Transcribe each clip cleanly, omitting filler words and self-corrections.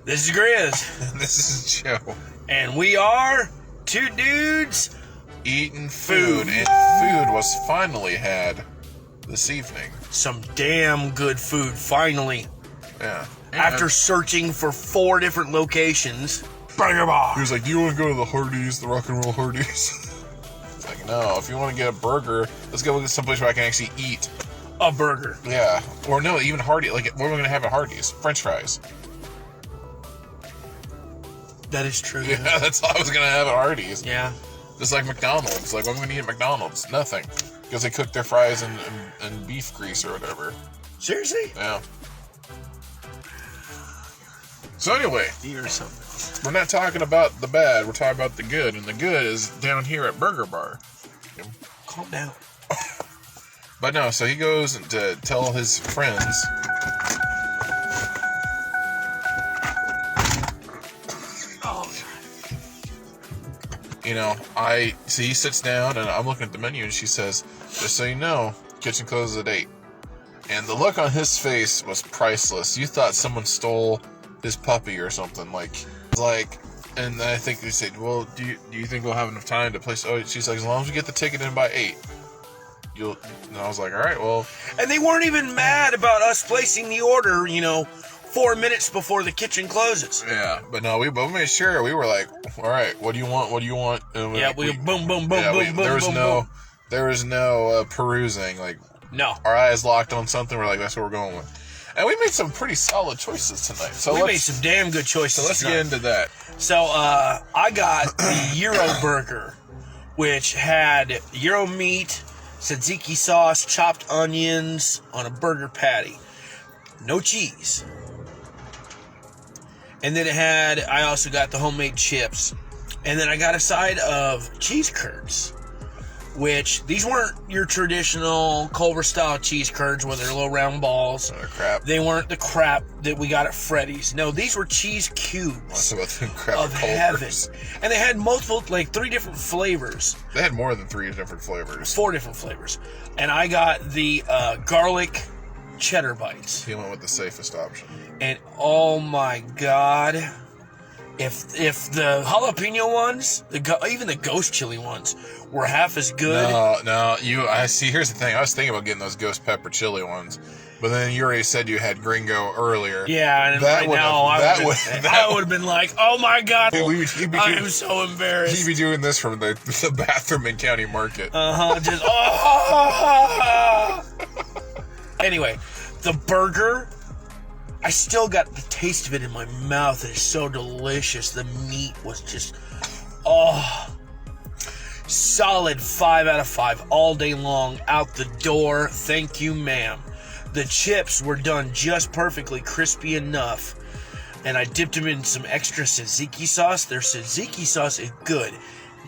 This is Grizz. And this is Joe. And we are two dudes Eating food. And food was finally had this evening. Some damn good food, finally. Yeah. After searching for 4 different locations. Burger Bar. He was like, do you want to go to the Hardee's, the Rock and Roll Hardee's? It's like, no, if you want to get a burger, let's go to someplace where I can actually eat. A burger. Yeah. Or no, even Hardee's. Like, what are we going to have at Hardee's? French fries. That is true. Yeah, that's all I was going to have at Hardee's. Yeah. Just like McDonald's. Like, what am I going to eat at McDonald's? Nothing. Because they cook their fries in beef grease or whatever. Seriously? Yeah. So anyway, Or something. we're not talking about the bad, we're talking about the good, and the good is down here at Burger Bar. Calm down. But no, so he goes to tell his friends. Oh, You know, so he sits down and I'm looking at the menu and she says, just so you know, kitchen closes at 8. And the look on his face was priceless. You thought someone stole his puppy or something. And I think they said, well, do you think we'll have enough time to place? Oh, she's like, as long as we get the ticket in by 8. And I was like, all right, well. And they weren't even mad about us placing the order, 4 minutes before the kitchen closes. Yeah, but no, we both made sure. We were like, all right, what do you want? What do you want? And we boom, boom, boom, boom, there was boom, no, boom. There was no perusing. Like, No. our eyes locked on something. We're like, that's what we're going with. And we made some pretty solid choices tonight. So We made some damn good choices. So let's tonight. get into that. So, I got the Euro Burger, which had Euro meat, tzatziki sauce, chopped onions on a burger patty. No cheese. And then I also got the homemade chips. And then I got a side of cheese curds, which these weren't your traditional Culver-style cheese curds where they're little round balls. Oh, crap. They weren't the crap that we got at Freddy's. No, these were cheese cubes of heaven. And they had 3 different flavors. They had more than 3 different flavors. 4 different flavors. And I got the garlic cheddar bites. He went with the safest option. And oh my God, if the jalapeno ones, even the ghost chili ones, were half as good. No, I see. Here's the thing. I was thinking about getting those ghost pepper chili ones, but then you already said you had Gringo earlier. Yeah, and right now I would have been like, oh my God, I am so embarrassed. He'd be doing this from the bathroom in County Market. Just Anyway, the burger, I still got the taste of it in my mouth. It is so delicious. The meat was just, solid 5 out of 5 all day long, out the door. Thank you, ma'am. The chips were done just perfectly crispy enough, and I dipped them in some extra tzatziki sauce. Their tzatziki sauce is good.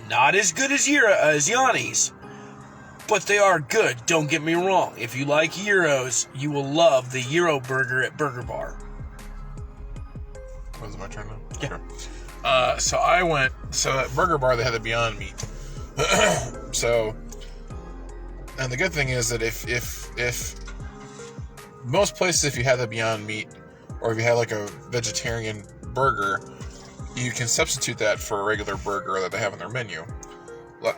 Not as good as Yanni's, but they are good. Don't get me wrong. If you like Euros, you will love the Euro Burger at Burger Bar. Was it my turn now? Yeah. Sure. So at Burger Bar, they had the Beyond Meat. And the good thing is that if most places, if you have the Beyond Meat, or if you have like a vegetarian burger, you can substitute that for a regular burger that they have on their menu.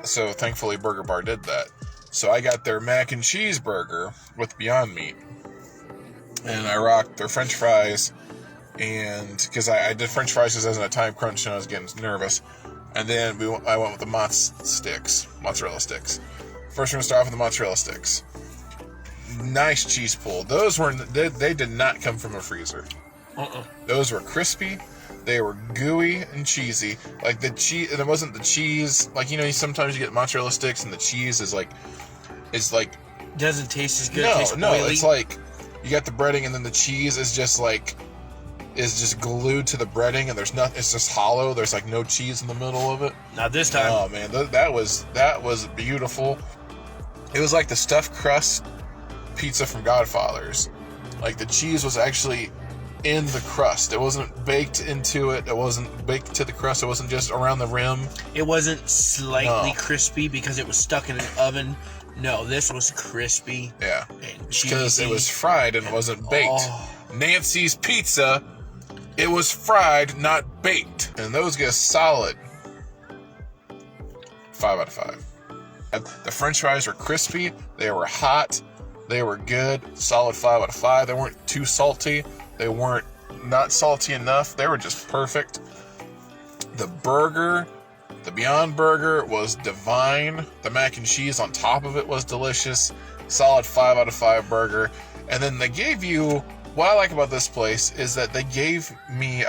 So thankfully, Burger Bar did that. So I got their mac and cheese burger with Beyond Meat, and I rocked their French fries, and because I did French fries because I was in a time crunch and I was getting nervous. And then I went with the mozzarella sticks. First, we're gonna start off with the mozzarella sticks. Nice cheese pull. Those they did not come from a freezer. Those were crispy. They were gooey and cheesy. Like the cheese, and it wasn't the cheese. Like, sometimes you get mozzarella sticks and the cheese is like Doesn't taste as good. No, it's like you got the breading and then the cheese is just glued to the breading, and there's nothing. It's just hollow. There's like no cheese in the middle of it. Not this time. Oh man, that was beautiful. It was like the stuffed crust pizza from Godfather's. Like the cheese was actually in the crust. It wasn't baked into it. It wasn't baked to the crust. It wasn't just around the rim. It wasn't slightly crispy because it was stuck in an oven. No, this was crispy. Yeah. And cheesy. Because it was fried and it wasn't baked. Oh. Nancy's Pizza It was fried, not baked. And those get a solid 5 out of 5. The french fries were crispy. They were hot. They were good. Solid 5 out of 5. They weren't too salty. They weren't not salty enough. They were just perfect. The burger, the Beyond Burger, was divine. The mac and cheese on top of it was delicious. Solid 5 out of 5 burger. And then they gave you, what I like about this place is that they gave me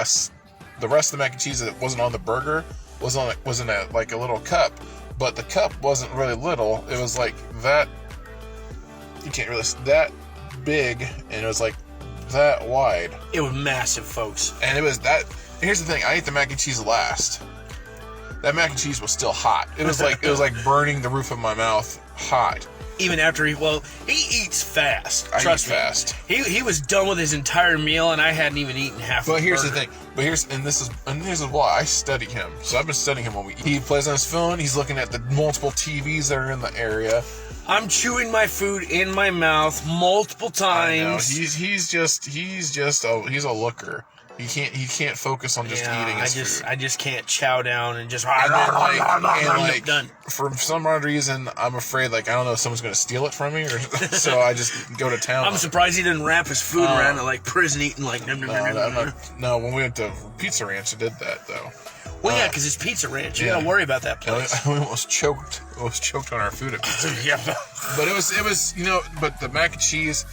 the rest of the mac and cheese that wasn't on the burger was in a like a little cup, but the cup wasn't really little. It was like that. You can't really that big, and it was like that wide. It was massive, folks. And it was that. Here's the thing: I ate the mac and cheese last. That mac and cheese was still hot. It was like burning the roof of my mouth hot. Even after he eats fast. I Trust eat me. fast. He was done with his entire meal, and I hadn't even eaten half. But here's burger. the thing. This is why I study him. So I've been studying him when we eat. He plays on his phone. He's looking at the multiple TVs that are in the area. I'm chewing my food in my mouth multiple times. I know. He's a looker. He can't focus on just eating his food. I just can't chow down and just done. For some odd reason, I'm afraid I don't know if someone's gonna steal it from me, or so I just go to town. I'm surprised he didn't wrap his food around it like prison eating No, when we went to Pizza Ranch, I did that though. Well, yeah, because it's Pizza Ranch. You gotta worry about that place. We almost choked on our food at Pizza Ranch. Yeah, but it was but the mac and cheese,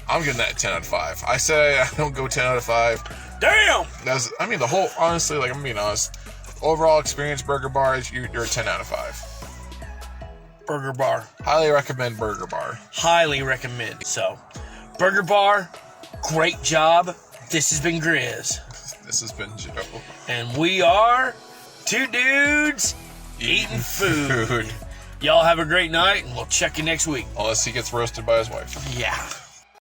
I'm giving that a 10 out of 5. I say I don't go 10 out of 5. Damn! Honestly, I'm being honest. Overall experience, Burger Bar, you're a 10 out of 5. Burger Bar. Highly recommend Burger Bar. Highly recommend. So, Burger Bar, great job. This has been Grizz. This has been Joe. And we are two dudes eating food. Y'all have a great night, and we'll check you next week. Unless he gets roasted by his wife. Yeah.